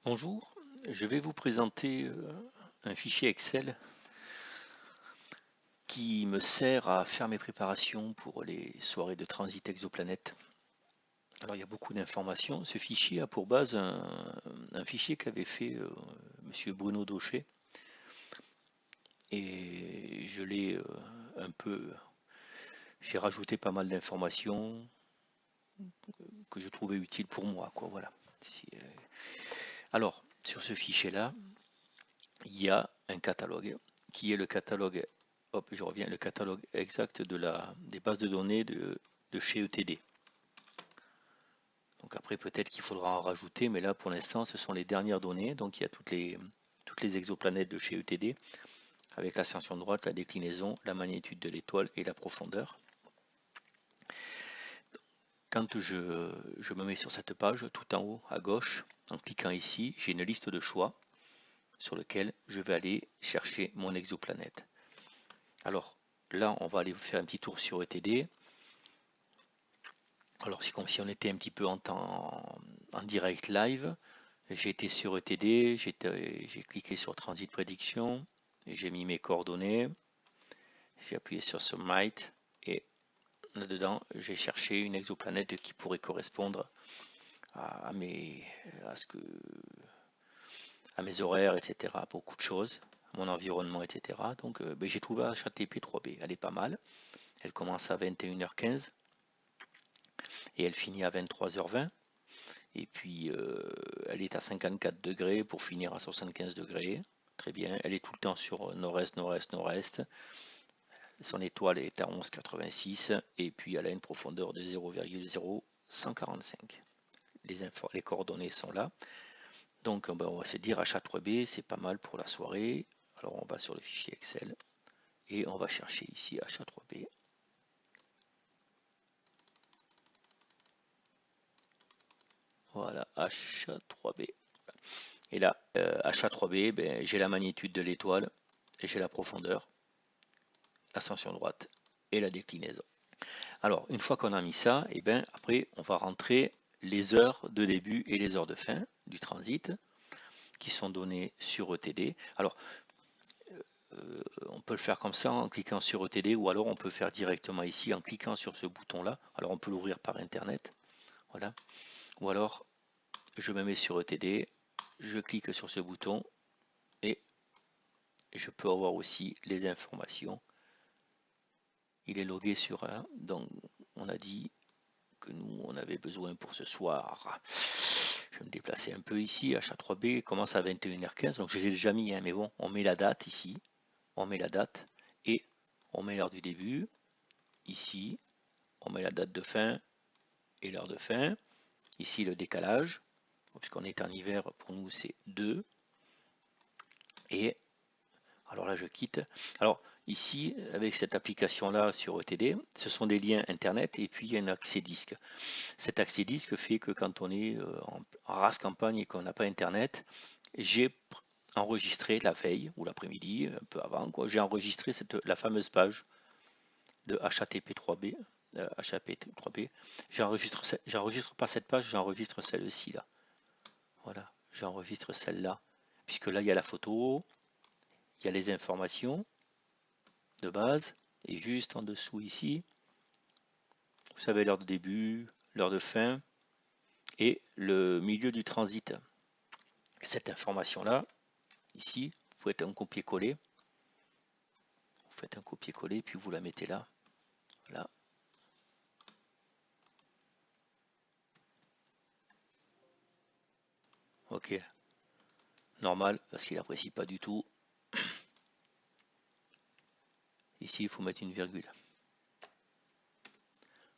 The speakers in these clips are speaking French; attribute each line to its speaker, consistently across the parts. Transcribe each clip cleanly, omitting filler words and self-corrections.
Speaker 1: Bonjour, je vais vous présenter un fichier Excel qui me sert à faire mes préparations pour les soirées de transit exoplanète. Alors il y a beaucoup d'informations. Ce fichier a pour base un fichier qu'avait fait Monsieur Bruno Daucher et je l'ai un peu, j'ai rajouté pas mal d'informations que je trouvais utiles pour moi, quoi. Voilà. Alors sur ce fichier-là, il y a un catalogue qui est le catalogue, hop, je reviens, le catalogue exact des bases de données de chez ETD. Donc après peut-être qu'il faudra en rajouter, mais là pour l'instant ce sont les dernières données. Donc il y a toutes les exoplanètes de chez ETD avec l'ascension droite, la déclinaison, la magnitude de l'étoile et la profondeur. Quand je me mets sur cette page, tout en haut à gauche, en cliquant ici, j'ai une liste de choix sur lequel je vais aller chercher mon exoplanète. Alors là, on va aller faire un petit tour sur ETD. Alors c'est comme si on était un petit peu en direct live. J'ai été sur ETD, j'ai cliqué sur Transit Prédiction, j'ai mis mes coordonnées, j'ai appuyé sur Submit et là-dedans j'ai cherché une exoplanète qui pourrait correspondre à mes, à ce que, à mes horaires, etc., à beaucoup de choses, à mon environnement, etc. Donc j'ai trouvé HATP3B, elle est pas mal. Elle commence à 21h15 et elle finit à 23h20. Et puis elle est à 54 degrés pour finir à 75 degrés. Très bien, elle est tout le temps sur nord-est, nord-est, nord-est. Son étoile est à 11,86 et puis elle a une profondeur de 0,0145. Les coordonnées sont là. Donc on va se dire HA3B, c'est pas mal pour la soirée. Alors on va sur le fichier Excel et on va chercher ici HA3B. Voilà, HA3B. Et là, HA3B, ben, j'ai la magnitude de l'étoile et j'ai la profondeur, l'ascension droite et la déclinaison. Alors, une fois qu'on a mis ça, et ben, après, on va rentrer les heures de début et les heures de fin du transit qui sont données sur ETD. Alors, on peut le faire comme ça en cliquant sur ETD ou alors on peut faire directement ici en cliquant sur ce bouton-là. Alors, on peut l'ouvrir par Internet. Voilà. Ou alors, je me mets sur ETD, je clique sur ce bouton et je peux avoir aussi les informations. Il est logué sur un, donc on a dit que nous on avait besoin pour ce soir. Je vais me déplacer un peu ici. HA3B commence à 21h15, donc je l'ai déjà mis, hein, mais bon, on met la date ici, on met la date et on met l'heure du début. Ici, on met la date de fin et l'heure de fin. Ici, le décalage, puisqu'on est en hiver, pour nous c'est 2. Et alors là, je quitte. Alors ici, avec cette application-là sur ETD, ce sont des liens Internet et puis il y a un accès disque. Cet accès disque fait que quand on est en race campagne et qu'on n'a pas Internet, j'ai enregistré la veille ou l'après-midi, un peu avant, j'ai enregistré la fameuse page de HTTP3B. HTTP3B. J'enregistre pas cette page, j'enregistre celle-ci là. Voilà, j'enregistre celle-là. Puisque là, il y a la photo, il y a les informations de base, et juste en dessous ici, vous savez l'heure de début, l'heure de fin, et le milieu du transit. Cette information-là, ici, vous faites un copier-coller, puis vous la mettez là. Voilà. Ok, normal, parce qu'il n'apprécie pas du tout. Ici, il faut mettre une virgule.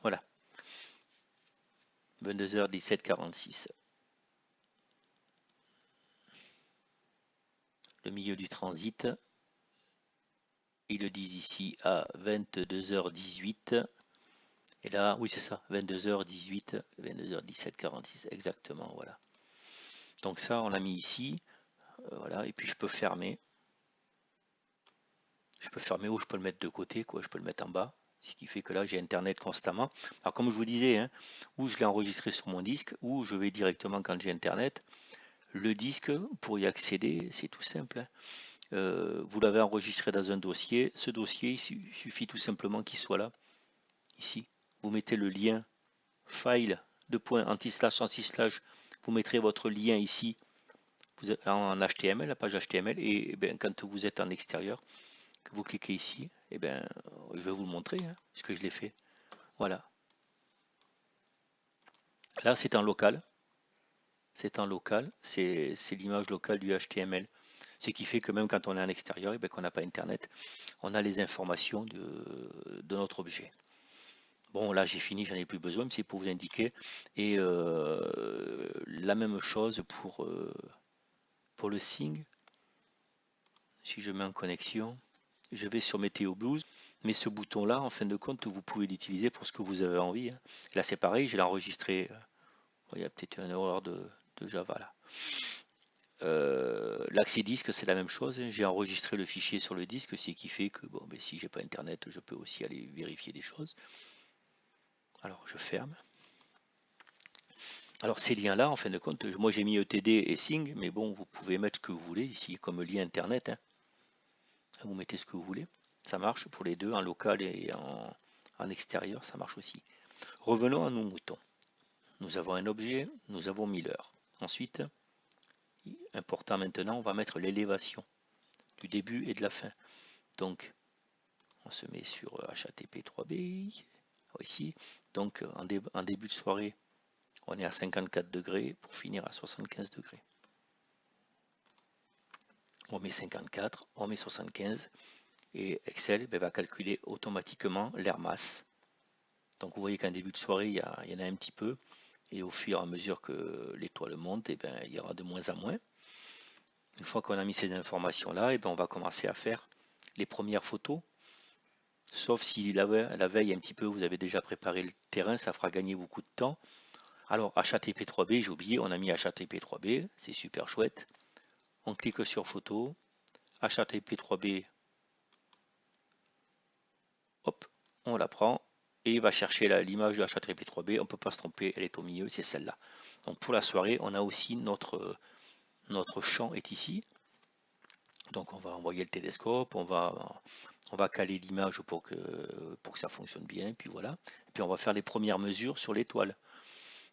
Speaker 1: Voilà. 22h17:46. Le milieu du transit, ils le disent ici à 22h18. Et là, oui, c'est ça, 22h18, 22h17:46, exactement, voilà. Donc ça, on l'a mis ici, voilà, et puis je peux fermer. Je peux fermer ou je peux le mettre de côté, quoi, je peux le mettre en bas, ce qui fait que là, j'ai Internet constamment. Alors, comme je vous disais, hein, ou je l'ai enregistré sur mon disque, ou je vais directement, quand j'ai Internet, Le disque, pour y accéder, c'est tout simple, hein. Vous l'avez enregistré dans un dossier. Ce dossier, il suffit tout simplement qu'il soit là, ici. Vous mettez le lien file, anti-slash, vous mettrez votre lien ici vous êtes en HTML, la page HTML, et bien, quand vous êtes en extérieur, que vous cliquez ici, et bien, je vais vous le montrer, hein, puisque je l'ai fait. Voilà. Là, c'est en local. C'est en local, c'est l'image locale du HTML. Ce qui fait que même quand on est en extérieur, et bien qu'on n'a pas Internet, on a les informations de notre objet. Bon, là j'ai fini, j'en ai plus besoin, mais c'est pour vous indiquer. Et la même chose pour le Sing. Si je mets en connexion, je vais sur Météo Blues, mais ce bouton-là, en fin de compte, vous pouvez l'utiliser pour ce que vous avez envie, hein. Là c'est pareil, je l'ai enregistré. Il y a peut-être une erreur de Java là. L'accès disque, c'est la même chose, hein. J'ai enregistré le fichier sur le disque, ce qui fait que bon, ben, si j'ai pas internet, je peux aussi aller vérifier des choses. Alors je ferme. Alors ces liens-là, en fin de compte, moi j'ai mis ETD et Sing, mais bon, vous pouvez mettre ce que vous voulez ici comme lien internet, hein. Vous mettez ce que vous voulez. Ça marche pour les deux, en local et en extérieur, ça marche aussi. Revenons à nos moutons. Nous avons un objet, nous avons 1000 heures. Ensuite, important maintenant, on va mettre l'élévation du début et de la fin. Donc, on se met sur HTTP3B, ici. Donc, en début de soirée, on est à 54 degrés pour finir à 75 degrés. On met 54, on met 75 et Excel va calculer automatiquement l'air masse. Donc vous voyez qu'en début de soirée, il y en a un petit peu et au fur et à mesure que l'étoile monte, il y aura de moins en moins. Une fois qu'on a mis ces informations-là, on va commencer à faire les premières photos. Sauf si la veille un petit peu vous avez déjà préparé le terrain, ça fera gagner beaucoup de temps. Alors HTTP3B, j'ai oublié, on a mis HTTP3B, c'est super chouette. On clique sur photo, HTTP3B, hop, on la prend et il va chercher l'image de HTTP3B, on ne peut pas se tromper, elle est au milieu, c'est celle-là. Donc pour la soirée, on a aussi notre champ est ici. Donc on va envoyer le télescope, on va caler l'image pour que ça fonctionne bien, puis voilà. Et puis on va faire les premières mesures sur l'étoile.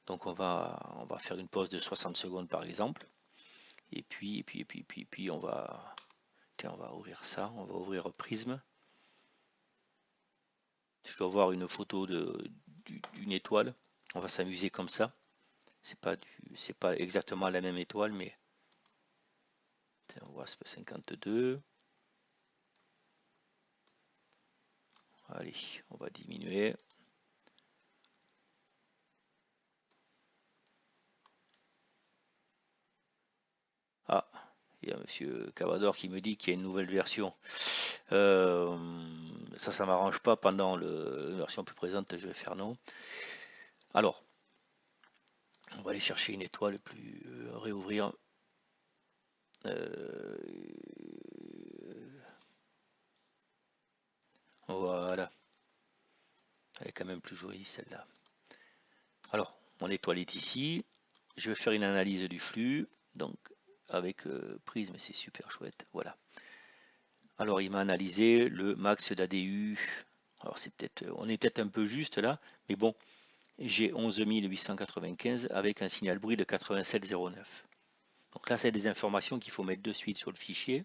Speaker 1: Donc on va faire une pause de 60 secondes par exemple. Et puis on va ouvrir ça, on va ouvrir Prisme. Je dois voir une photo d'une étoile. On va s'amuser comme ça. C'est pas exactement la même étoile, mais on voit 52. Allez, on va diminuer. Ah, il y a monsieur Cavador qui me dit qu'il y a une nouvelle version. Ça m'arrange pas. Pendant la version plus présente, je vais faire non. Alors, on va aller chercher une étoile plus réouvrir. Voilà. Elle est quand même plus jolie celle-là. Alors, mon étoile est ici. Je vais faire une analyse du flux. Donc, avec Prisme, c'est super chouette. Voilà. Alors, il m'a analysé le max d'ADU. Alors, on est peut-être un peu juste là, mais bon, j'ai 11 895 avec un signal bruit de 8709. Donc là, c'est des informations qu'il faut mettre de suite sur le fichier.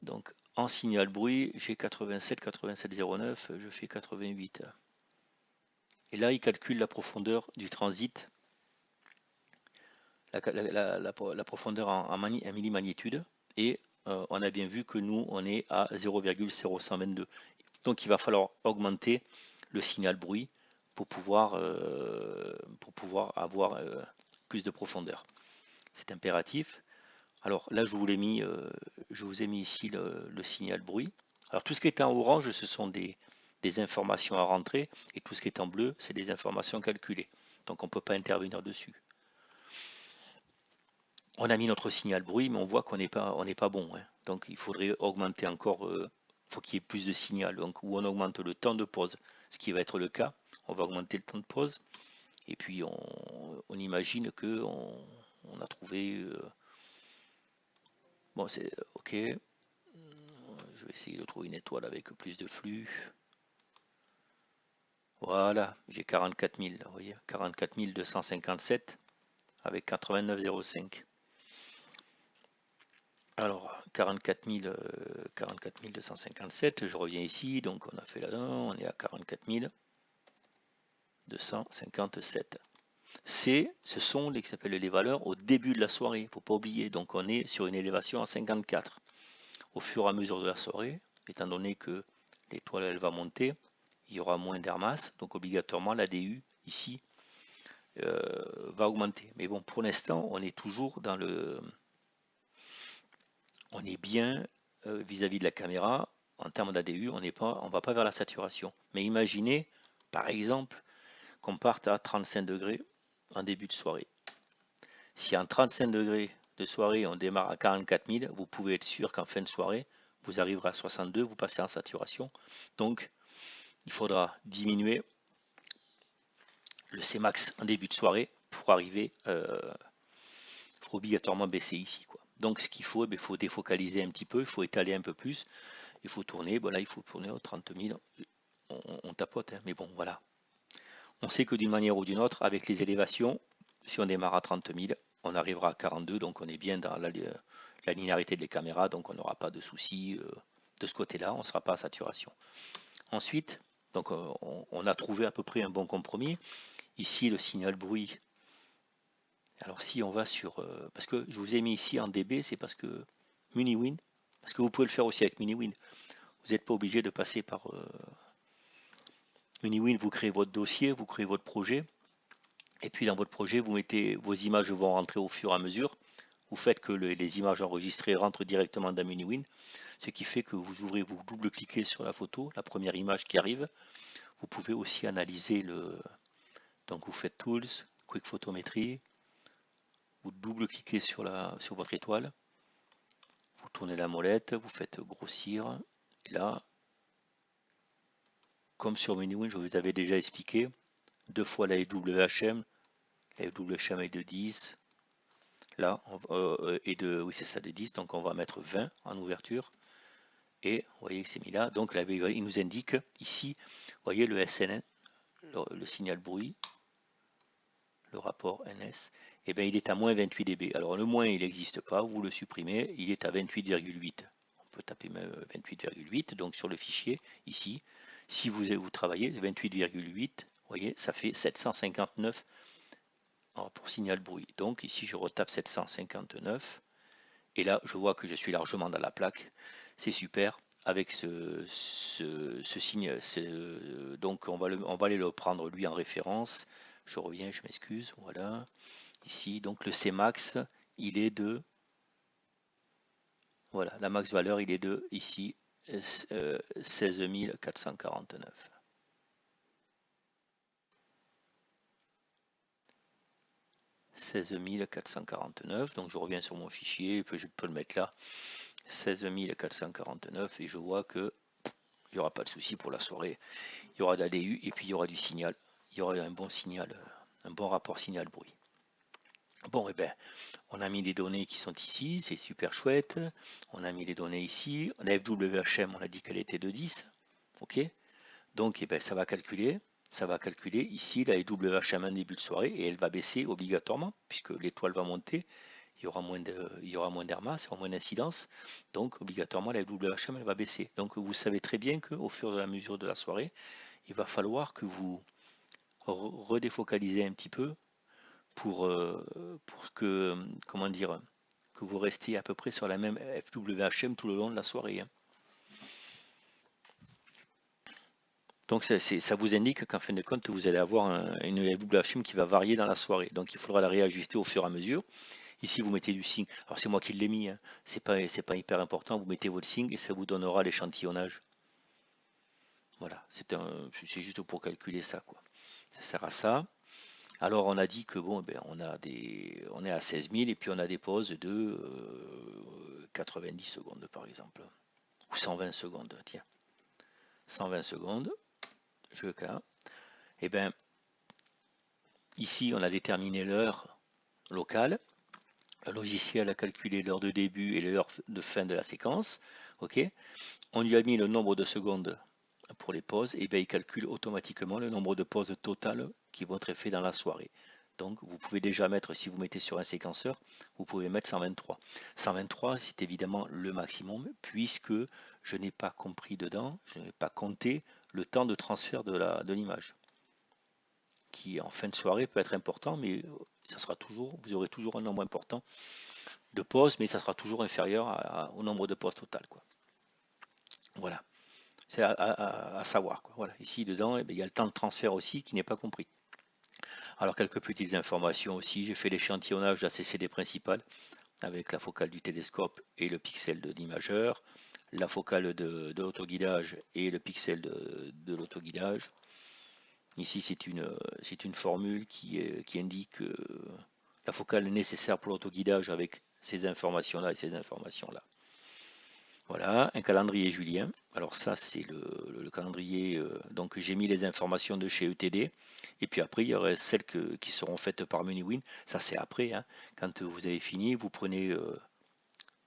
Speaker 1: Donc, en signal bruit, j'ai 8709, je fais 88. Et là, il calcule la profondeur du transit, la profondeur en millimagnitude. Et on a bien vu que nous, on est à 0,0122. Donc, il va falloir augmenter le signal bruit pour pouvoir avoir plus de profondeur. C'est impératif. Alors là, je vous ai mis ici le signal bruit. Alors tout ce qui est en orange, ce sont des informations à rentrer, et tout ce qui est en bleu, c'est des informations calculées. Donc on ne peut pas intervenir dessus. On a mis notre signal bruit, mais on voit qu'on n'est pas bon, hein. Donc il faudrait augmenter encore, faut qu'il y ait plus de signal. Donc où on augmente le temps de pause, ce qui va être le cas. On va augmenter le temps de pause. Et puis on imagine que on a trouvé. Bon, c'est ok. Je vais essayer de trouver une étoile avec plus de flux. Voilà, j'ai 44 000, vous voyez, 44 257 avec 89,05. Alors, 44 257, je reviens ici, donc on a fait là-dedans, on est à 44 257. Ce sont les valeurs au début de la soirée, il ne faut pas oublier, donc on est sur une élévation à 54. Au fur et à mesure de la soirée, étant donné que l'étoile elle va monter, il y aura moins d'air masse, donc obligatoirement la DU ici va augmenter. Mais bon, pour l'instant, on est toujours dans le... On est bien vis-à-vis de la caméra, en termes d'ADU, on ne va pas vers la saturation. Mais imaginez, par exemple, qu'on parte à 35 degrés en début de soirée. Si en 35 degrés de soirée, on démarre à 44 000, vous pouvez être sûr qu'en fin de soirée, vous arriverez à 62, vous passez en saturation. Donc, il faudra diminuer le Cmax en début de soirée pour arriver obligatoirement baisser ici, quoi. Donc ce qu'il faut, il faut défocaliser un petit peu, il faut étaler un peu plus, il faut tourner, voilà, il faut tourner aux 30 000, on tapote, hein, mais bon, voilà. On sait que d'une manière ou d'une autre, avec les élévations, si on démarre à 30 000, on arrivera à 42, donc on est bien dans la linéarité des caméras, donc on n'aura pas de soucis de ce côté-là, on ne sera pas à saturation. Ensuite, donc on a trouvé à peu près un bon compromis. Ici, le signal bruit. Alors si on va sur... parce que je vous ai mis ici en dB, c'est parce que MuniWin, parce que vous pouvez le faire aussi avec MuniWin. Vous n'êtes pas obligé de passer par MuniWin, vous créez votre dossier, vous créez votre projet, et puis dans votre projet, vous mettez vos images vont rentrer au fur et à mesure. Vous faites que les images enregistrées rentrent directement dans MuniWin, ce qui fait que vous ouvrez, vous double-cliquez sur la photo, la première image qui arrive. Vous pouvez aussi analyser le... Donc vous faites Tools, Quick Photometry, vous double-cliquez sur votre étoile, vous tournez la molette, vous faites grossir, et là, comme sur MuniWin, je vous avais déjà expliqué, 2 fois la FWHM est de 10, là, oui c'est ça de 10, donc on va mettre 20 en ouverture, et vous voyez que c'est mis là, donc là, il nous indique ici, vous voyez le SNN, le signal bruit, le rapport NS, et bien il est à moins 28 dB. Alors le moins il n'existe pas, vous le supprimez, il est à 28,8. On peut taper 28,8, donc sur le fichier ici, si vous travaillez 28,8, vous voyez, ça fait 759 pour signal bruit. Donc ici je retape 759, et là je vois que je suis largement dans la plaque, c'est super. Avec ce signe, donc on va aller le prendre lui en référence. Je reviens, je m'excuse, voilà. Ici, donc le Cmax, il est de, voilà, la max valeur, il est de, ici, 16 449. « 16 449, donc je reviens sur mon fichier, puis je peux le mettre là, 16 449, et je vois que il n'y aura pas de souci pour la soirée. Il y aura de la DU, et puis il y aura du signal. Il y aura un bon signal, un bon rapport signal-bruit. Bon, et bien, on a mis les données qui sont ici, c'est super chouette. On a mis les données ici. La FWHM, on a dit qu'elle était de 10. Ok. Donc, eh bien, ça va calculer ici la FWHM en début de soirée et elle va baisser obligatoirement puisque l'étoile va monter. Il y aura moins d'air masse, il y aura moins d'incidence. Donc, obligatoirement, la FWHM, elle va baisser. Donc, vous savez très bien qu'au fur et à mesure de la soirée, il va falloir que vous redéfocalisez un petit peu pour que, comment dire, que vous restiez à peu près sur la même FWHM tout le long de la soirée. Hein. Donc ça vous indique qu'en fin de compte, vous allez avoir une FWHM qui va varier dans la soirée. Donc il faudra la réajuster au fur et à mesure. Ici, vous mettez du signe. Alors c'est moi qui l'ai mis, hein. C'est pas hyper important. Vous mettez votre signe et ça vous donnera l'échantillonnage. Voilà, c'est juste pour calculer ça, quoi. Ça sert à ça. Alors on a dit que bon, ben, on est à 16 000 et puis on a des pauses de 90 secondes par exemple, ou 120 secondes, tiens, 120 secondes, je cas. Et bien ici on a déterminé l'heure locale, Le logiciel a calculé l'heure de début et l'heure de fin de la séquence. Ok. On lui a mis le nombre de secondes pour les pauses, et bien il calcule automatiquement le nombre de pauses totales qui vont être faites dans la soirée. Donc vous pouvez déjà mettre, si vous mettez sur un séquenceur, vous pouvez mettre 123. 123, c'est évidemment le maximum, puisque je n'ai pas compris dedans, je n'ai pas compté le temps de transfert de l'image, qui en fin de soirée peut être important, mais ça sera toujours, vous aurez toujours un nombre important de pauses, mais ça sera toujours inférieur au nombre de pauses totales, quoi. Voilà. C'est à savoir, quoi. Voilà. Ici, dedans, eh bien, il y a le temps de transfert aussi qui n'est pas compris. Alors, quelques petites informations aussi. J'ai fait l'échantillonnage de la CCD principale avec la focale du télescope et le pixel de l'imageur, la focale de l'autoguidage et le pixel de l'autoguidage. Ici, c'est une formule qui indique la focale nécessaire pour l'autoguidage avec ces informations-là et ces informations-là. Voilà, un calendrier julien. Alors ça, c'est le calendrier. Donc j'ai mis les informations de chez ETD. Et puis après, il y aurait celles qui seront faites par ManyWin. Ça, c'est après, hein. Quand vous avez fini, vous prenez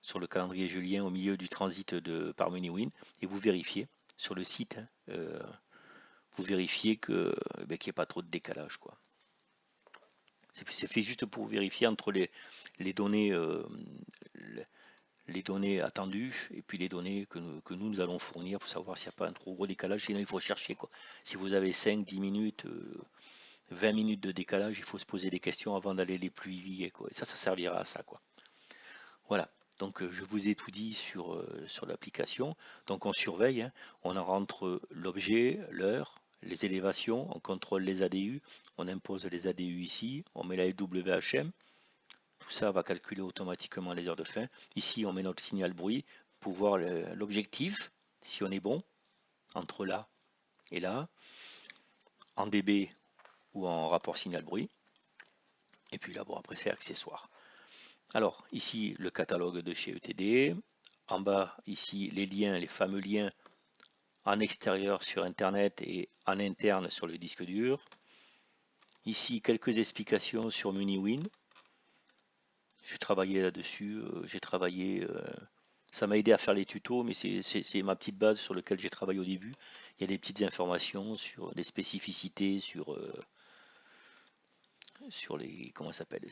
Speaker 1: sur le calendrier julien au milieu du transit par ManyWin et vous vérifiez sur le site. Hein, vous vérifiez qu'il n'y ait pas trop de décalage, quoi. C'est fait juste pour vérifier entre les données les données attendues et puis les données que nous allons fournir pour savoir s'il n'y a pas un trop gros décalage. Sinon, il faut chercher, quoi. Si vous avez 5, 10 minutes, 20 minutes de décalage, il faut se poser des questions avant d'aller les pluivier, quoi. Et ça servira à ça, quoi. Voilà. Donc, je vous ai tout dit sur l'application. Donc, on surveille, hein. On en rentre l'objet, l'heure, les élévations, on contrôle les ADU, on impose les ADU ici, on met la LWHM. Tout ça va calculer automatiquement les heures de fin. Ici, on met notre signal bruit pour voir l'objectif, si on est bon, entre là et là, en dB ou en rapport signal bruit. Et puis là, bon, après, c'est accessoire. Alors, ici, le catalogue de chez ETD. En bas, ici, les liens, les fameux liens en extérieur sur Internet et en interne sur le disque dur. Ici, quelques explications sur ManyWin. J'ai travaillé là-dessus, ça m'a aidé à faire les tutos, mais c'est ma petite base sur laquelle j'ai travaillé au début. Il y a des petites informations sur les spécificités, sur les, comment ça s'appelle,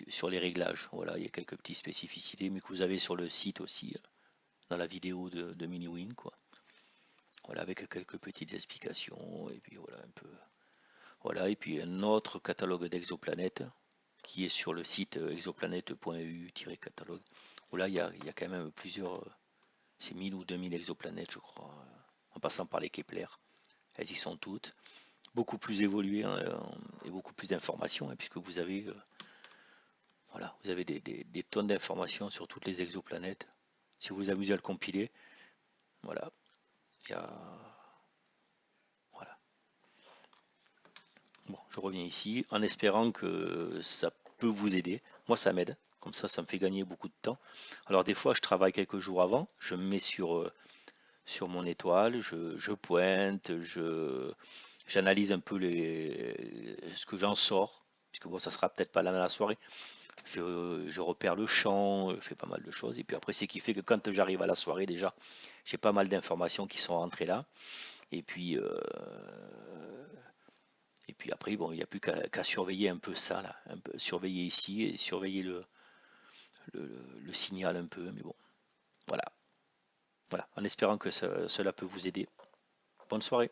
Speaker 1: sur les réglages. Voilà, il y a quelques petites spécificités, mais que vous avez sur le site aussi, dans la vidéo de ManyWin, quoi. Voilà, avec quelques petites explications, et puis voilà un peu. Voilà, et puis un autre catalogue d'exoplanètes qui est sur le site exoplanète.eu-catalogue, où là il y a quand même plusieurs, c'est 1000 ou 2000 exoplanètes je crois, en passant par les Kepler. Elles y sont toutes, beaucoup plus évoluées, hein, et beaucoup plus d'informations, hein, puisque vous avez, voilà, vous avez des tonnes d'informations sur toutes les exoplanètes. Si vous vous amusez à le compiler, voilà, il y a, voilà. Bon, je reviens ici en espérant que ça peut vous aider. Moi, ça m'aide. Comme ça me fait gagner beaucoup de temps. Alors, des fois, je travaille quelques jours avant. Je me mets sur mon étoile. Je pointe. J'analyse un peu ce que j'en sors. Puisque bon, ça sera peut-être pas là dans la soirée. Je repère le champ. Je fais pas mal de choses. Et puis après, c'est qui fait que quand j'arrive à la soirée, déjà, j'ai pas mal d'informations qui sont rentrées là. Et puis, après, bon, il n'y a plus qu'à surveiller un peu ça, là, un peu, surveiller ici et surveiller le signal un peu, mais bon, voilà. Voilà, en espérant que cela peut vous aider. Bonne soirée.